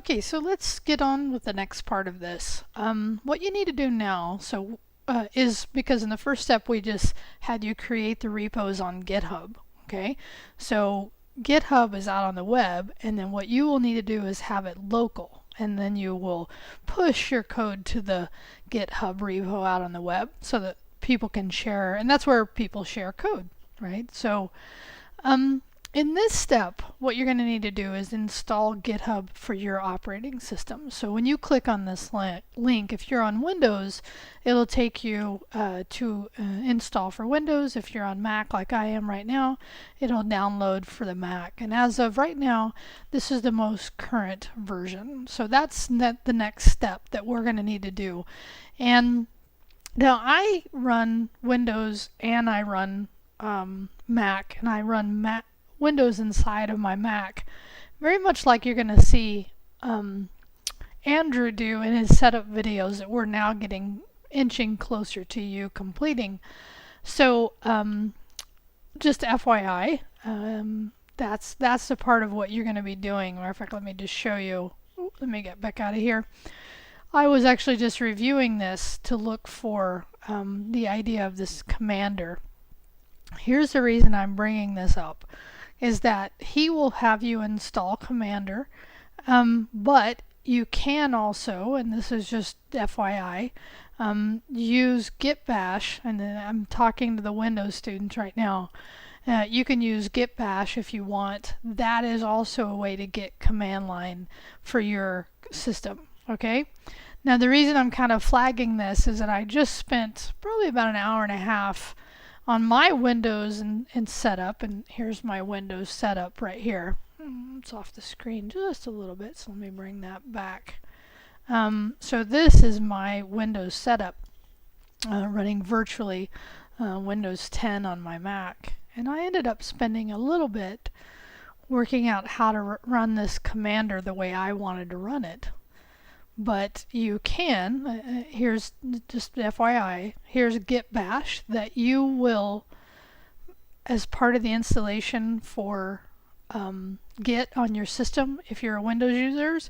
Okay, so let's get on with the next part of this. What you need to do now, is because in the first step we just had you create the repos on GitHub. Okay, so GitHub is out on the web, and then what you will need to do is have it local, and then you will push your code to the GitHub repo out on the web so that people can share, and that's where people share code, right? So in this step, what you're going to need to do is install GitHub for your operating system. So when you click on this link, if you're on Windows, it'll take you to install for Windows. If you're on Mac like I am right now, it'll download for the Mac. And as of right now, this is the most current version. So that's the next step that we're going to need to do. And now I run Windows and I run Mac, and I run Windows inside of my Mac, very much like you're going to see Andrew do in his setup videos that we're now inching closer to you completing. So just FYI, that's the part of what you're going to be doing. Matter of fact, let me just show you. Let me get back out of here. I was actually just reviewing this to look for the idea of this commander. Here's the reason I'm bringing this up, is that he will have you install commander, but you can also, and this is just FYI, use git bash, and then I'm talking to the Windows students right now. You can use git bash if you want. That is also a way to get command line for your system. Okay, now the reason I'm kind of flagging this is that I just spent probably about an hour and a half on my Windows and setup, and here's my Windows setup right here. It's off the screen just a little bit, so let me bring that back. So this is my Windows setup, running virtually Windows 10 on my Mac, and I ended up spending a little bit working out how to run this commander the way I wanted to run it. But you can, here's just FYI, here's git bash that you will, as part of the installation for Git on your system, if you're a Windows user,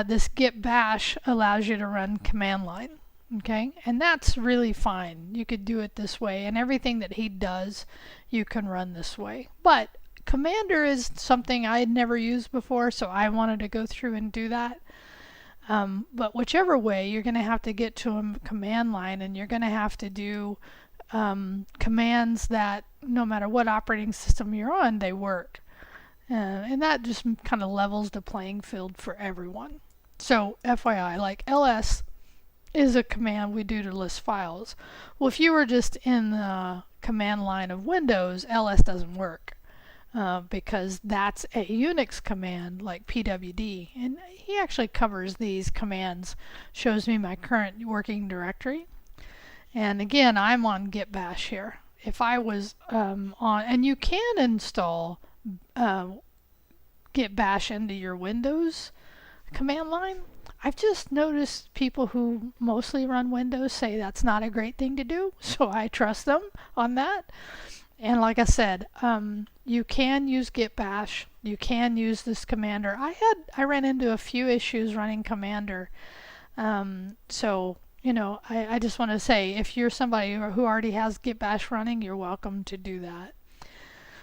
this git bash allows you to run command line. Okay, and that's really fine. You could do it this way, and everything that he does, you can run this way. But commander is something I had never used before, so I wanted to go through and do that. But whichever way, you're going to have to get to a command line, and you're going to have to do commands that no matter what operating system you're on, they work. And that just kind of levels the playing field for everyone. So FYI, like ls is a command we do to list files. Well, if you were just in the command line of Windows, ls doesn't work. Because that's a Unix command like pwd, and he actually covers these commands, shows me my current working directory. And again, I'm on git bash here. If I was on, and you can install git bash into your Windows command line. I've just noticed people who mostly run Windows say that's not a great thing to do, so I trust them on that. And like I said, you can use git bash. You can use this commander. I ran into a few issues running commander. So, you know, I just want to say, if you're somebody who already has git bash running, you're welcome to do that.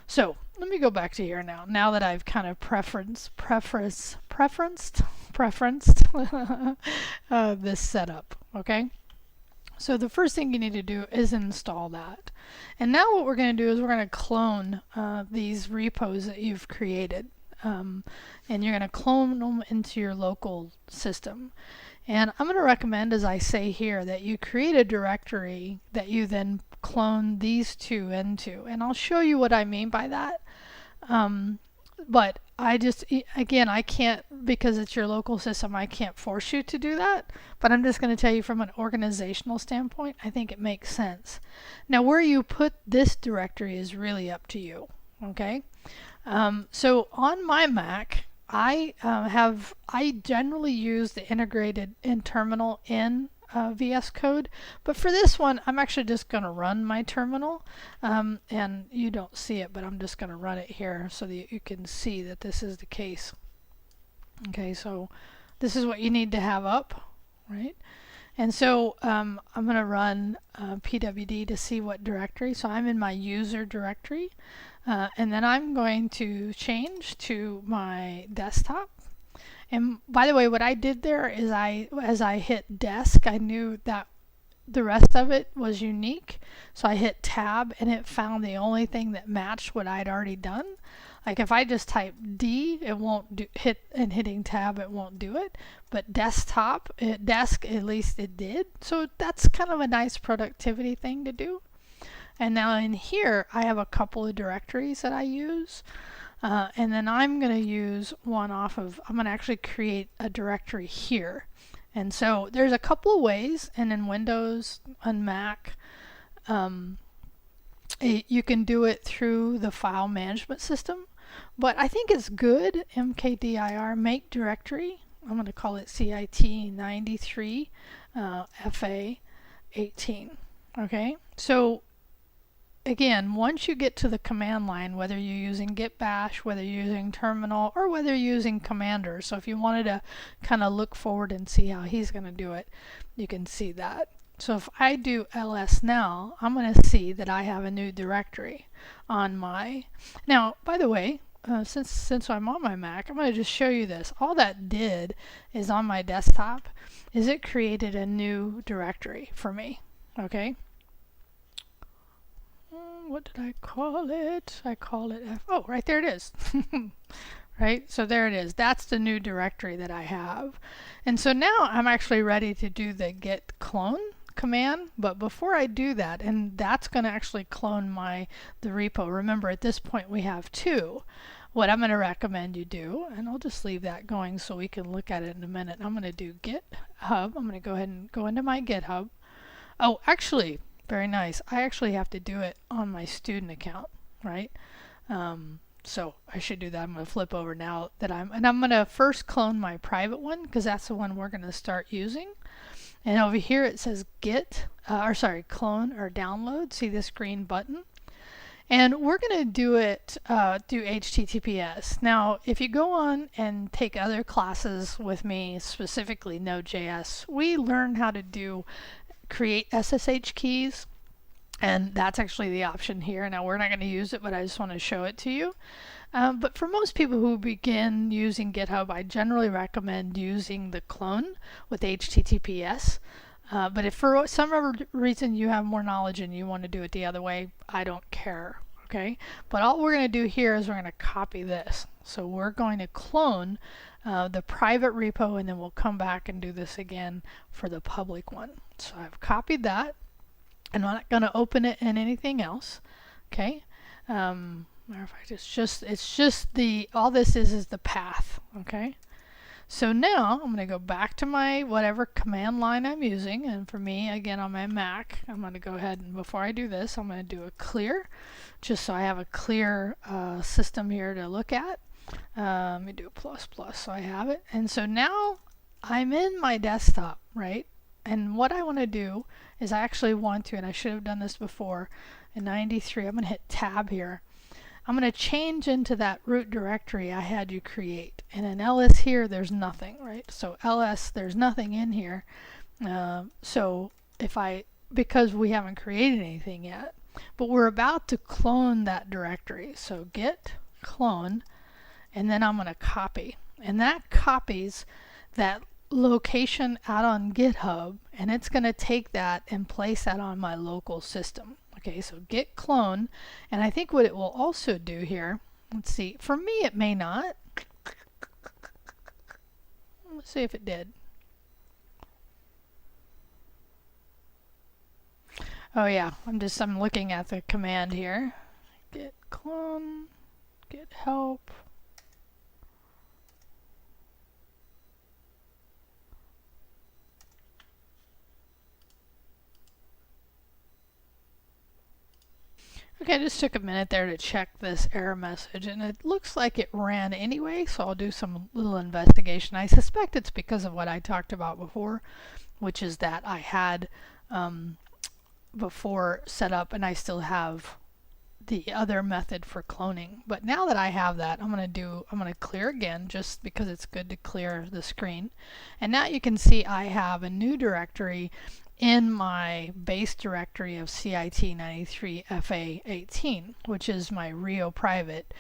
So let me go back to here now. Now that I've kind of preferenced this setup, okay? So the first thing you need to do is install that. And now what we're going to do is we're going to clone these repos that you've created. And you're going to clone them into your local system. And I'm going to recommend, as I say here, that you create a directory that you then clone these two into. And I'll show you what I mean by that. But again, I can't, because it's your local system, I can't force you to do that. But I'm just going to tell you from an organizational standpoint, I think it makes sense. Now, where you put this directory is really up to you. Okay? So on my Mac, I generally use the integrated in terminal in VS Code, but for this one I'm actually just going to run my terminal, and you don't see it, but I'm just going to run it here so that you can see that this is the case. Okay, so this is what you need to have up, right? And so I'm going to run pwd to see what directory. So I'm in my user directory. And then I'm going to change to my desktop. And by the way, what I did there is as I hit desk, I knew that the rest of it was unique. So I hit tab and it found the only thing that matched what I'd already done. Like if I just type D, it won't do hitting tab, it won't do it. But desktop, desk, at least it did. So that's kind of a nice productivity thing to do. And now in here, I have a couple of directories that I use. And then I'm going to use one off of, I'm going to actually create a directory here. And so there's a couple of ways, and in Windows and Mac, you can do it through the file management system. But I think it's good, mkdir, make directory. I'm going to call it CIT93 FA18. Okay, so again, once you get to the command line, whether you're using git bash, whether you're using terminal, or whether you're using commander, so if you wanted to kind of look forward and see how he's going to do it, you can see that. So if I do ls now, I'm going to see that I have a new directory on my... Now, by the way, since I'm on my Mac, I'm going to just show you this. All that did is on my desktop is it created a new directory for me. Okay. What did I call it? I call it F. Oh, right there it is. Right? So there it is. That's the new directory that I have. And so now I'm actually ready to do the git clone command. But before I do that, and that's going to actually clone the repo. Remember, at this point we have two. What I'm going to recommend you do, and I'll just leave that going so we can look at it in a minute. I'm going to do GitHub. I'm going to go ahead and go into my GitHub. Oh, actually, very nice. I actually have to do it on my student account, right? So I should do that. I'm going to flip over now that I'm going to first clone my private one because that's the one we're going to start using. And over here it says clone or download. See this green button? And we're going to do it through HTTPS. Now, if you go on and take other classes with me, specifically Node.js, we learn how to create SSH keys, and that's actually the option here. Now, we're not going to use it, but I just want to show it to you. But for most people who begin using GitHub, I generally recommend using the clone with HTTPS. But if for some reason you have more knowledge and you want to do it the other way, I don't care. Okay, but all we're going to do here is we're going to copy this. So we're going to clone the private repo, and then we'll come back and do this again for the public one. So I've copied that, and I'm not going to open it in anything else. Okay. Matter of fact, it's just all this is the path. Okay. So now I'm going to go back to my whatever command line I'm using, and for me, again on my Mac, I'm going to go ahead and before I do this, I'm going to do a clear, just so I have a clear system here to look at. Let me do a plus so I have it. And so now I'm in my desktop, right? And what I want to do is I actually want to, and I should have done this before, in 93, I'm going to hit tab here. I'm going to change into that root directory I had you create. And in ls here, there's nothing, right? So ls, there's nothing in here. So because we haven't created anything yet, but we're about to clone that directory. So git clone, and then I'm going to copy. And that copies that location out on GitHub, and it's going to take that and place that on my local system. Okay, so git clone, and I think what it will also do here, let's see, for me it may not. Let's see if it did. Oh yeah, I'm looking at the command here. Git clone, git help. Okay, I just took a minute there to check this error message, and it looks like it ran anyway, so I'll do some little investigation. I suspect it's because of what I talked about before, which is that I had before set up, and I still have the other method for cloning. But now that I have that, I'm going to clear again just because it's good to clear the screen. And now you can see I have a new directory in my base directory of CIT93FA18, which is my Rio private.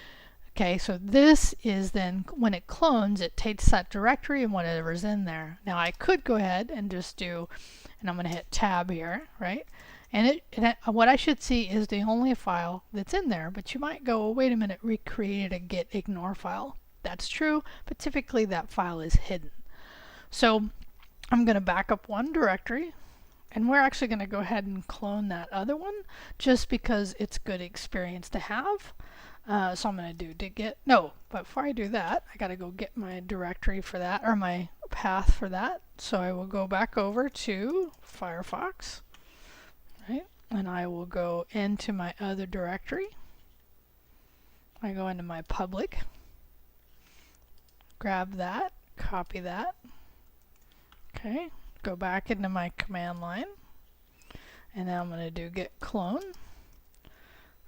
Okay, so this is then, when it clones, it takes that directory and whatever's in there. Now I could go ahead and just do, and I'm going to hit tab here, right? And what I should see is the only file that's in there, but you might go, oh, wait a minute, we created a get ignore file. That's true, but typically that file is hidden. So I'm going to back up one directory, and we're actually going to go ahead and clone that other one just because it's good experience to have. So I'm going to do but before I do that, I got to go get my directory for that, or my path for that. So I will go back over to Firefox, right? And I will go into my other directory. I go into my public, grab that, copy that. Okay, go back into my command line, and now I'm going to do get clone.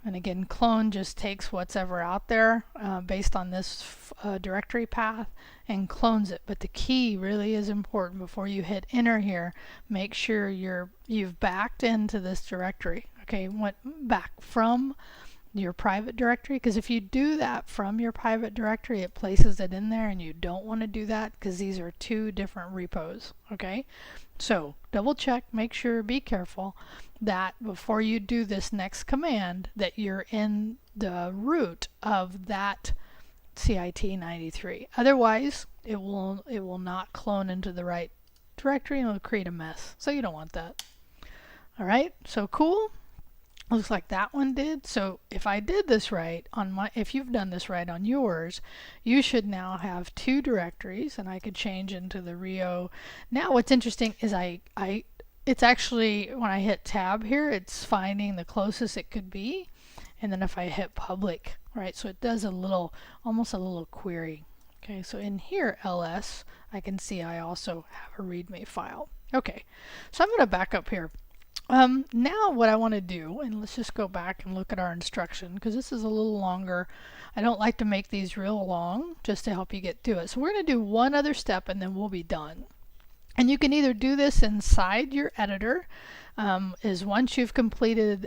And again, clone just takes what's ever out there based on this directory path and clones it. But the key really is important. Before you hit enter here, make sure you've backed into this directory. Okay, went back from your private directory, because if you do that from your private directory, it places it in there, and you don't want to do that because these are two different repos. Okay, so double check, make sure, be careful that before you do this next command that you're in the root of that CIT93. Otherwise, it will not clone into the right directory and it'll create a mess. So you don't want that. All right, so cool. Looks like that one did. So if I did this right on if you've done this right on yours, you should now have two directories, and I could change into the Rio. Now what's interesting is it's actually, when I hit tab here, it's finding the closest it could be, and then if I hit public, right, so it does almost a little query. Okay, so in here, ls, I can see I also have a readme file. Okay, so I'm going to back up here. Now what I want to do, and let's just go back and look at our instruction, because this is a little longer. I don't like to make these real long, just to help you get through it. So we're going to do one other step and then we'll be done. And you can either do this inside your editor, is once you've completed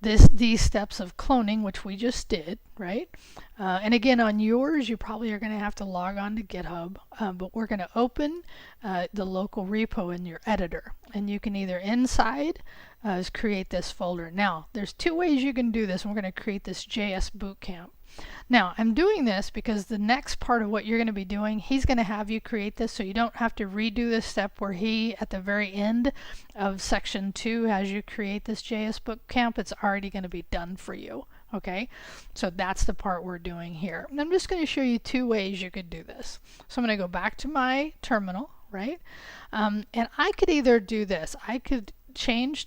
these steps of cloning, which we just did, right? And again, on yours, you probably are going to have to log on to GitHub, but we're going to open the local repo in your editor. And you can either inside create this folder. Now, there's two ways you can do this, and we're going to create this JS bootcamp. Now, I'm doing this because the next part of what you're going to be doing, he's going to have you create this, so you don't have to redo this step where he, at the very end of section 2, has you create this JS bootcamp. It's already going to be done for you. Okay, so that's the part we're doing here. And I'm just going to show you two ways you could do this. So I'm going to go back to my terminal, right? And I could either do this. I could change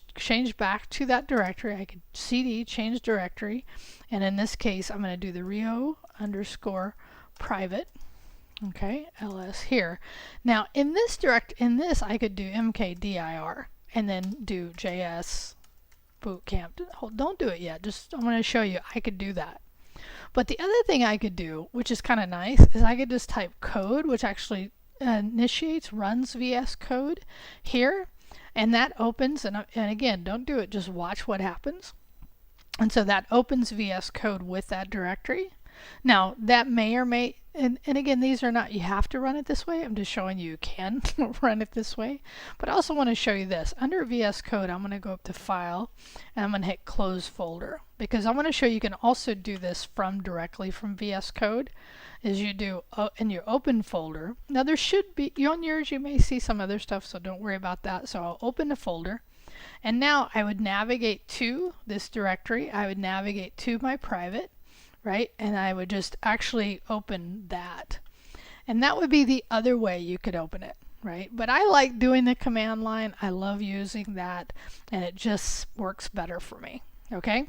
back to that directory. I could cd change directory, and in this case I'm going to do the Rio _ private, okay, ls here. Now in this I could do mkdir and then do JS bootcamp. Don't do it yet, just I'm going to show you I could do that. But the other thing I could do, which is kind of nice, is I could just type code, which actually runs VS Code here. And that opens, and again, don't do it, just watch what happens. And so that opens VS Code with that directory. Now, that may or may, and again, these are not, you have to run it this way. I'm just showing you can run it this way. But I also want to show you this. Under VS Code, I'm going to go up to File, and I'm going to hit Close Folder. Because I want to show you can also do this directly from VS Code. Is you do in your open folder. Now there should be, on yours you may see some other stuff, so don't worry about that. So I'll open the folder, and now I would navigate to this directory. I would navigate to my private, right? And I would just actually open that. And that would be the other way you could open it, right? But I like doing the command line. I love using that, and it just works better for me, okay?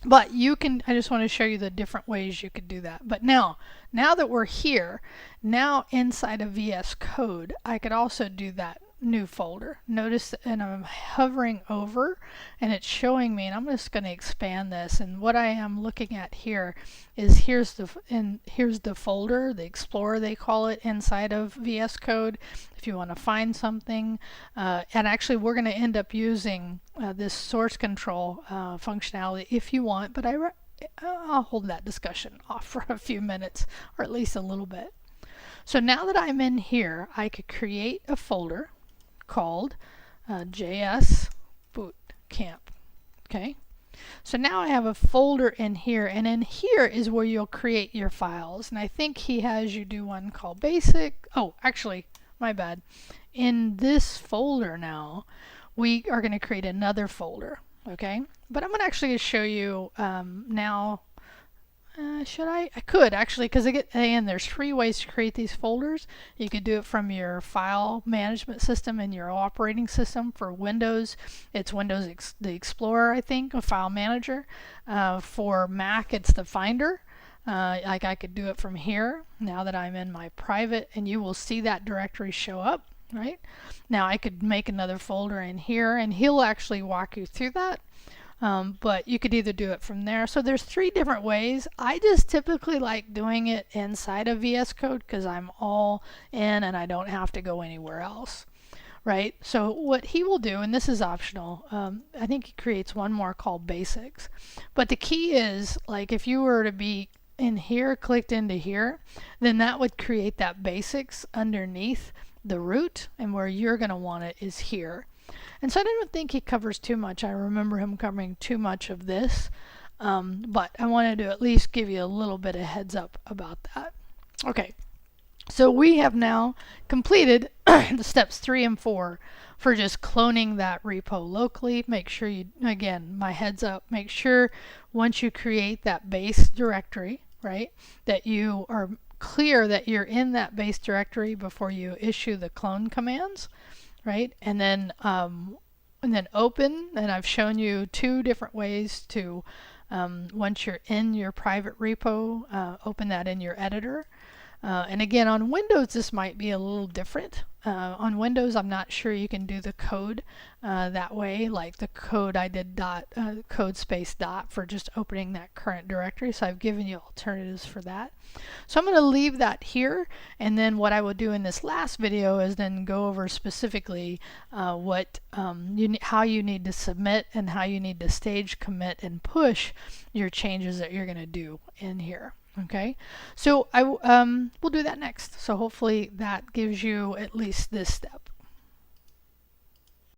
But you can, I just want to show you the different ways you could do that. But now that we're here, now inside of VS Code, I could also do that new folder. Notice, and I'm hovering over and it's showing me, and I'm just going to expand this, and what I am looking at here is here's the folder, the Explorer they call it, inside of VS Code if you want to find something. And actually we're going to end up using this source control functionality if you want, but I'll hold that discussion off for a few minutes, or at least a little bit. So now that I'm in here, I could create a folder called JS Boot Camp. Okay, so now I have a folder in here, and in here is where you'll create your files. And I think he has you do one called basic. Oh, actually, my bad. In this folder now, we are going to create another folder. Okay, but I'm going to actually show you now. Should I? I could actually, because again, there's 3 ways to create these folders. You could do it from your file management system and your operating system. For Windows, it's the Explorer, I think, a file manager. For Mac, it's the Finder. Like I could do it from here now that I'm in my private, and you will see that directory show up. Right now, I could make another folder in here, and he'll actually walk you through that. But you could either do it from there. So there's 3 different ways. I just typically like doing it inside of VS Code because I'm all in and I don't have to go anywhere else. Right? So what he will do, and this is optional, I think he creates one more called basics. But the key is, like, if you were to be in here, clicked into here, then that would create that basics underneath the root, and where you're going to want it is here. And so I don't think he covers too much. I remember him covering too much of this, but I wanted to at least give you a little bit of heads up about that. Okay, so we have now completed the steps 3 and 4 for just cloning that repo locally. Make sure you, again, my heads up, make sure once you create that base directory, right, that you are clear that you're in that base directory before you issue the clone commands. Right, and then open, and I've shown you 2 different ways to, once you're in your private repo, open that in your editor. And again, on Windows, this might be a little different. On Windows, I'm not sure you can do the code that way, like the code I did code space dot for just opening that current directory. So I've given you alternatives for that. So I'm going to leave that here, and then what I will do in this last video is then go over specifically how you need to submit and how you need to stage, commit, and push your changes that you're going to do in here. Okay, so we'll do that next. So hopefully that gives you at least this step.